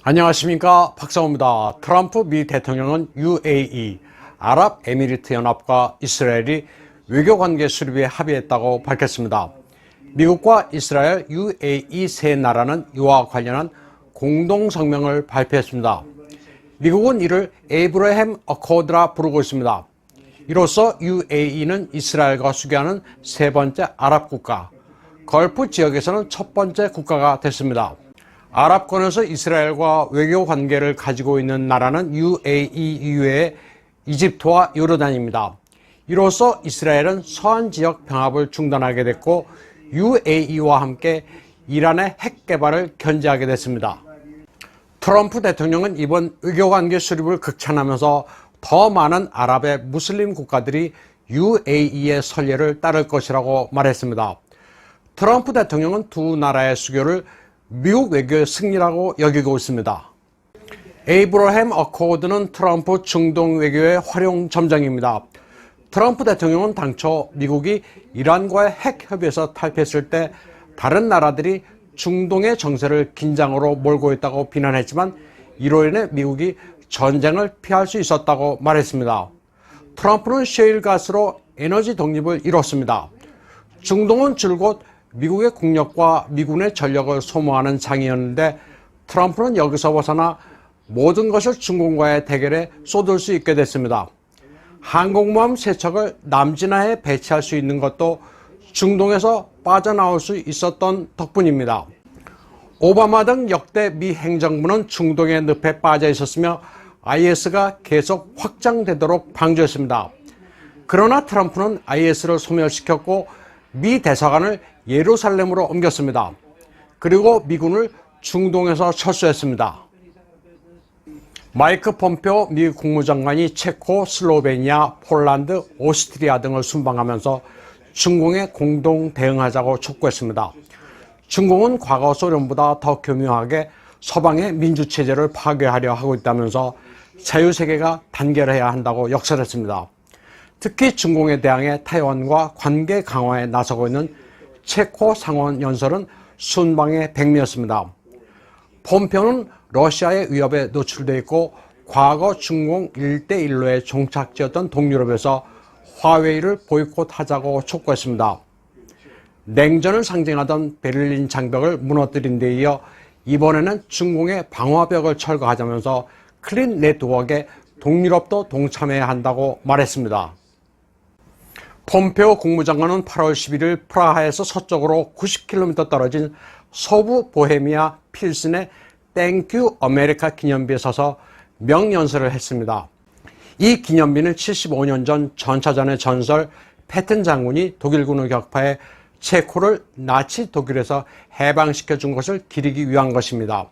안녕하십니까, 박상호입니다. 트럼프 미 대통령은 UAE, 아랍에미리트 연합과 이스라엘이 외교관계 수립에 합의했다고 밝혔습니다. 미국과 이스라엘, UAE 세 나라는 이와 관련한 공동성명을 발표했습니다. 미국은 이를 에이브러햄 어코드라 부르고 있습니다. 이로써 UAE는 이스라엘과 수교하는 세 번째 아랍 국가, 걸프 지역에서는 첫 번째 국가가 됐습니다. 아랍권에서 이스라엘과 외교 관계를 가지고 있는 나라는 UAE 이외에 이집트와 요르단입니다. 이로써 이스라엘은 서한 지역 병합을 중단하게 됐고 UAE와 함께 이란의 핵 개발을 견제하게 됐습니다. 트럼프 대통령은 이번 외교관계 수립을 극찬하면서 더 많은 아랍의 무슬림 국가들이 UAE의 선례를 따를 것이라고 말했습니다. 트럼프 대통령은 두 나라의 수교를 미국 외교의 승리라고 여기고 있습니다. 에이브러햄 어코드는 트럼프 중동 외교의 활용 점정입니다. 트럼프 대통령은 당초 미국이 이란과의 핵 협의에서 탈피했을 때 다른 나라들이 중동의 정세를 긴장으로 몰고 있다고 비난했지만 이로 인해 미국이 전쟁을 피할 수 있었다고 말했습니다. 트럼프는 셰일가스로 에너지 독립을 이뤘습니다. 중동은 줄곧 미국의 국력과 미군의 전력을 소모하는 장이었는데 트럼프는 여기서 벗어나 모든 것을 중국과의 대결에 쏟을 수 있게 됐습니다. 항공모함 3척을 남진하에 배치할 수 있는 것도 중동에서 빠져나올 수 있었던 덕분입니다. 오바마 등 역대 미 행정부는 중동의 늪에 빠져 있었으며 IS가 계속 확장되도록 방조했습니다. 그러나 트럼프는 IS를 소멸시켰고 미 대사관을 예루살렘으로 옮겼습니다. 그리고 미군을 중동에서 철수했습니다. 마이크 폼페오 미 국무장관이 체코, 슬로베니아, 폴란드, 오스트리아 등을 순방하면서 중공에 공동 대응하자고 촉구했습니다. 중공은 과거 소련보다 더 교묘하게 서방의 민주체제를 파괴하려 하고 있다면서 자유세계가 단결해야 한다고 역설했습니다. 특히 중공에 대항해 타이완과 관계 강화에 나서고 있는 체코 상원 연설은 순방의 백미였습니다. 폼페오는 러시아의 위협에 노출되어 있고 과거 중공 1대1로의 종착지였던 동유럽에서 화웨이를 보이콧하자고 촉구했습니다. 냉전을 상징하던 베를린 장벽을 무너뜨린 데 이어 이번에는 중공의 방화벽을 철거하자면서 클린 네트워크에 동유럽도 동참해야 한다고 말했습니다. 폼페오 국무장관은 8월 11일 프라하에서 서쪽으로 90km 떨어진 서부 보헤미아 필슨의 땡큐 아메리카 기념비에 서서 명연설을 했습니다. 이 기념비는 75년 전 전차전의 전설 패튼 장군이 독일군을 격파해 체코를 나치 독일에서 해방시켜 준 것을 기리기 위한 것입니다.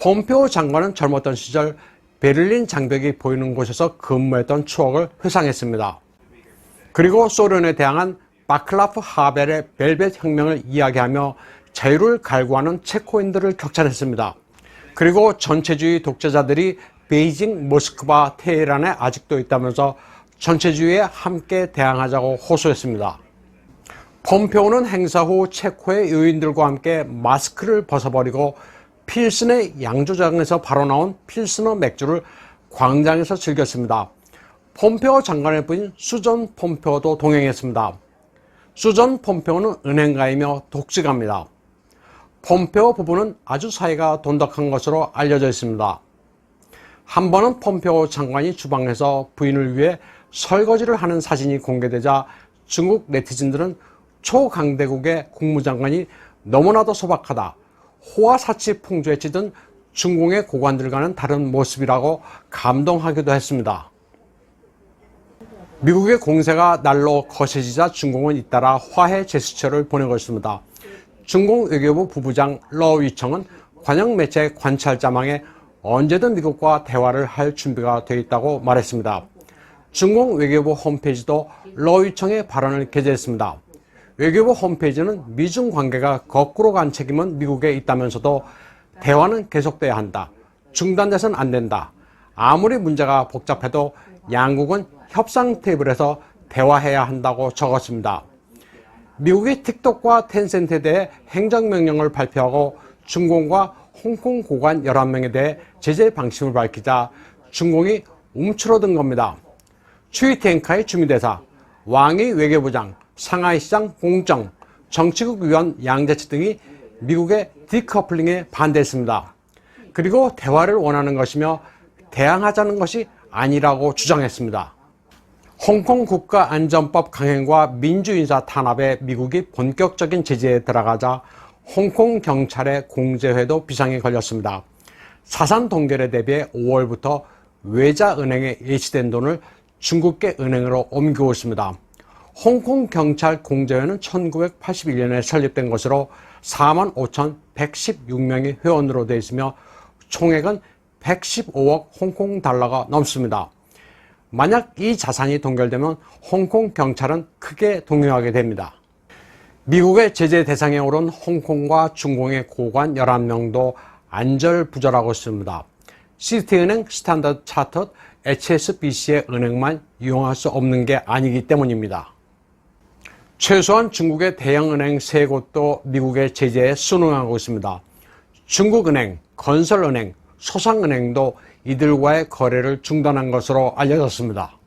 폼페오 장관은 젊었던 시절 베를린 장벽이 보이는 곳에서 근무했던 추억을 회상했습니다. 그리고 소련에 대항한 바클라프 하벨의 벨벳 혁명을 이야기하며 자유를 갈구하는 체코인들을 격찬했습니다. 그리고 전체주의 독재자들이 베이징, 모스크바, 테헤란에 아직도 있다면서 전체주의에 함께 대항하자고 호소했습니다. 폼페오는 행사 후 체코의 요인들과 함께 마스크를 벗어버리고 필슨의 양조장에서 바로 나온 필스너 맥주를 광장에서 즐겼습니다. 폼페오 장관의 부인 수전 폼페오도 동행했습니다. 수전 폼페오는 은행가이며 독지가입니다. 폼페오 부부는 아주 사이가 돈독한 것으로 알려져 있습니다. 한 번은 폼페오 장관이 주방에서 부인을 위해 설거지를 하는 사진이 공개되자 중국 네티즌들은 초강대국의 국무장관이 너무나도 소박하다, 호화사치 풍조에 찌든 중공의 고관들과는 다른 모습이라고 감동하기도 했습니다. 미국의 공세가 날로 거세지자 중공은 잇따라 화해 제스처를 보내고 있습니다. 중공 외교부 부부장 러위청은 관영 매체 관찰자망에 언제든 미국과 대화를 할 준비가 되어 있다고 말했습니다. 중공 외교부 홈페이지도 러위청의 발언을 게재했습니다. 외교부 홈페이지는 미중 관계가 거꾸로 간 책임은 미국에 있다면서도 대화는 계속돼야 한다. 중단돼서는 안 된다. 아무리 문제가 복잡해도 양국은 협상 테이블에서 대화해야 한다고 적었습니다. 미국이 틱톡과 텐센트에 대해 행정명령을 발표하고 중공과 홍콩 고관 11명에 대해 제재 방침을 밝히자 중공이 움츠러든 겁니다. 추이텐카의 주미대사, 왕의 외교부장, 상하이시장 봉정, 정치국 위원 양재치 등이 미국의 디커플링에 반대했습니다. 그리고 대화를 원하는 것이며 대항하자는 것이 아니라고 주장했습니다. 홍콩 국가안전법 강행과 민주인사 탄압에 미국이 본격적인 제재에 들어가자 홍콩 경찰의 공제회도 비상이 걸렸습니다. 사상 동결에 대비해 5월부터 외자은행에 예치된 돈을 중국계 은행으로 옮기고 있습니다. 홍콩 경찰 공제회는 1981년에 설립된 것으로 45,116명이 회원으로 되어 있으며 총액은 115억 홍콩 달러가 넘습니다. 만약 이 자산이 동결되면 홍콩 경찰은 크게 동요하게 됩니다. 미국의 제재 대상에 오른 홍콩과 중공의 고관 11명도 안절부절하고 있습니다. 시티은행, 스탠더드 차트드, HSBC의 은행만 이용할 수 없는 게 아니기 때문입니다. 최소한 중국의 대형은행 3곳도 미국의 제재에 순응하고 있습니다. 중국은행, 건설은행, 소상은행도 이들과의 거래를 중단한 것으로 알려졌습니다.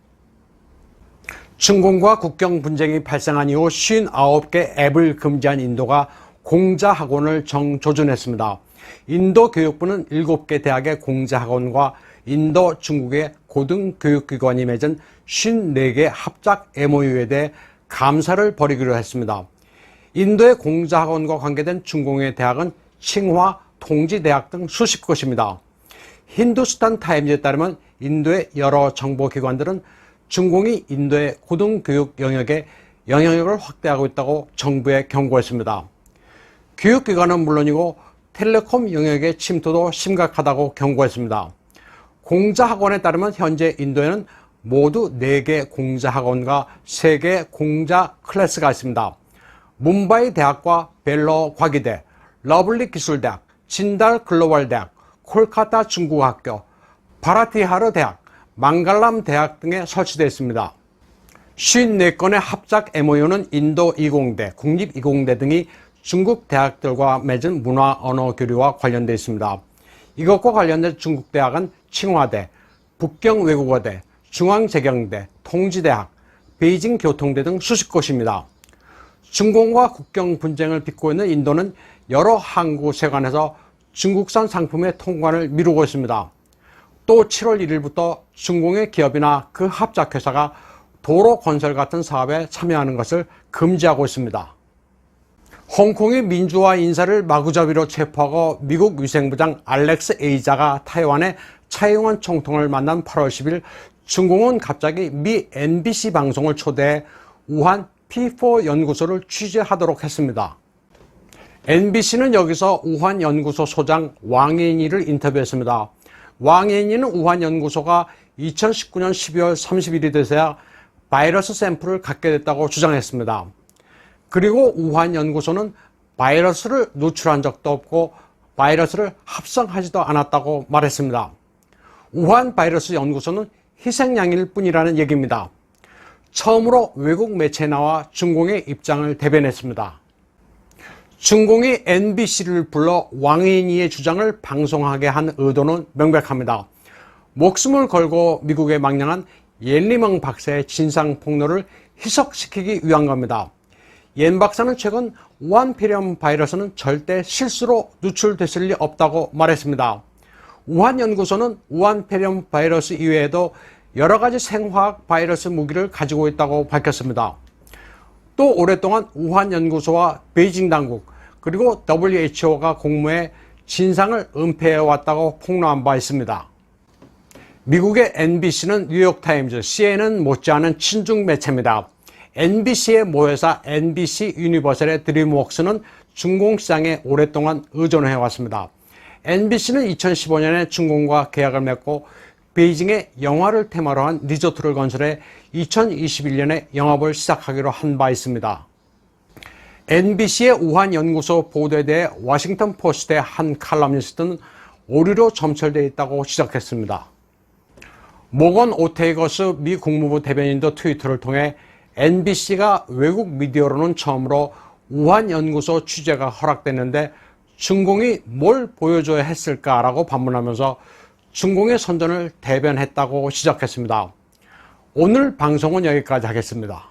중공과 국경 분쟁이 발생한 이후 59개 앱을 금지한 인도가 공자학원을 정조준했습니다. 인도 교육부는 7개 대학의 공자학원과 인도 중국의 고등교육기관이 맺은 54개 합작 MOU에 대해 감사를 벌이기로 했습니다. 인도의 공자학원과 관계된 중공의 대학은 칭화, 통지대학 등 수십 곳입니다. 힌두스탄 타임즈에 따르면 인도의 여러 정보기관들은 중공이 인도의 고등교육 영역에 영향력을 확대하고 있다고 정부에 경고했습니다. 교육기관은 물론이고 텔레콤 영역의 침투도 심각하다고 경고했습니다. 공자학원에 따르면 현재 인도에는 모두 4개 공자학원과 3개 공자 클래스가 있습니다. 뭄바이 대학과 벨로 과기대, 러블리 기술대학, 진달 글로벌 대학, 콜카타 중국학교, 바라티하르 대학, 망갈람 대학 등에 설치되어 있습니다. 54건의 합작 MOU는 인도 이공대, 국립 이공대 등이 중국 대학들과 맺은 문화 언어 교류와 관련되어 있습니다. 이것과 관련된 중국 대학은 칭화대, 북경외국어대, 중앙재경대, 통지대학, 베이징 교통대 등 수십 곳입니다. 중공과 국경 분쟁을 빚고 있는 인도는 여러 항구 세관에서 중국산 상품의 통관을 미루고 있습니다. 또 7월 1일부터 중공의 기업이나 그 합작회사가 도로 건설 같은 사업에 참여하는 것을 금지하고 있습니다. 홍콩의 민주화 인사를 마구잡이로 체포하고 미국 위생부장 알렉스 에이자가 타이완의 차이잉원 총통을 만난 8월 10일 중공은 갑자기 미 MBC 방송을 초대해 우한 P4 연구소를 취재하도록 했습니다. MBC는 여기서 우한 연구소 소장 왕예인이를 인터뷰했습니다. 왕예인이는 우한 연구소가 2019년 12월 30일이 돼서야 바이러스 샘플을 갖게 됐다고 주장했습니다. 그리고 우한 연구소는 바이러스를 누출한 적도 없고 바이러스를 합성하지도 않았다고 말했습니다. 우한 바이러스 연구소는 희생양일 뿐이라는 얘기입니다. 처음으로 외국 매체에 나와 중공의 입장을 대변했습니다. 중공이 NBC를 불러 왕예인이의 주장을 방송하게 한 의도는 명백합니다. 목숨을 걸고 미국에 망명한 옌리멍 박사의 진상폭로를 희석시키기 위한 겁니다. 옌 박사는 최근 우한폐렴 바이러스는 절대 실수로 누출됐을 리 없다고 말했습니다. 우한 연구소는 우한폐렴 바이러스 이외에도 여러 가지 생화학 바이러스 무기를 가지고 있다고 밝혔습니다. 또 오랫동안 우한 연구소와 베이징 당국 그리고 WHO가 공모해 진상을 은폐해왔다고 폭로한 바 있습니다. 미국의 NBC는 뉴욕타임즈, CNN 못지않은 친중 매체입니다. NBC의 모회사 NBC 유니버설의 드림웍스는 중공시장에 오랫동안 의존해왔습니다. NBC는 2015년에 중공과 계약을 맺고 베이징에 영화를 테마로 한 리조트를 건설해 2021년에 영업을 시작하기로 한 바 있습니다. NBC의 우한 연구소 보도에 대해 워싱턴 포스트의 한 칼럼니스트는 오류로 점철되어 있다고 지적했습니다. 모건 오테이거스 미 국무부 대변인도 트위터를 통해 NBC가 외국 미디어로는 처음으로 우한 연구소 취재가 허락됐는데 중공이 뭘 보여줘야 했을까라고 반문하면서 중공의 선전을 대변했다고 지적했습니다. 오늘 방송은 여기까지 하겠습니다.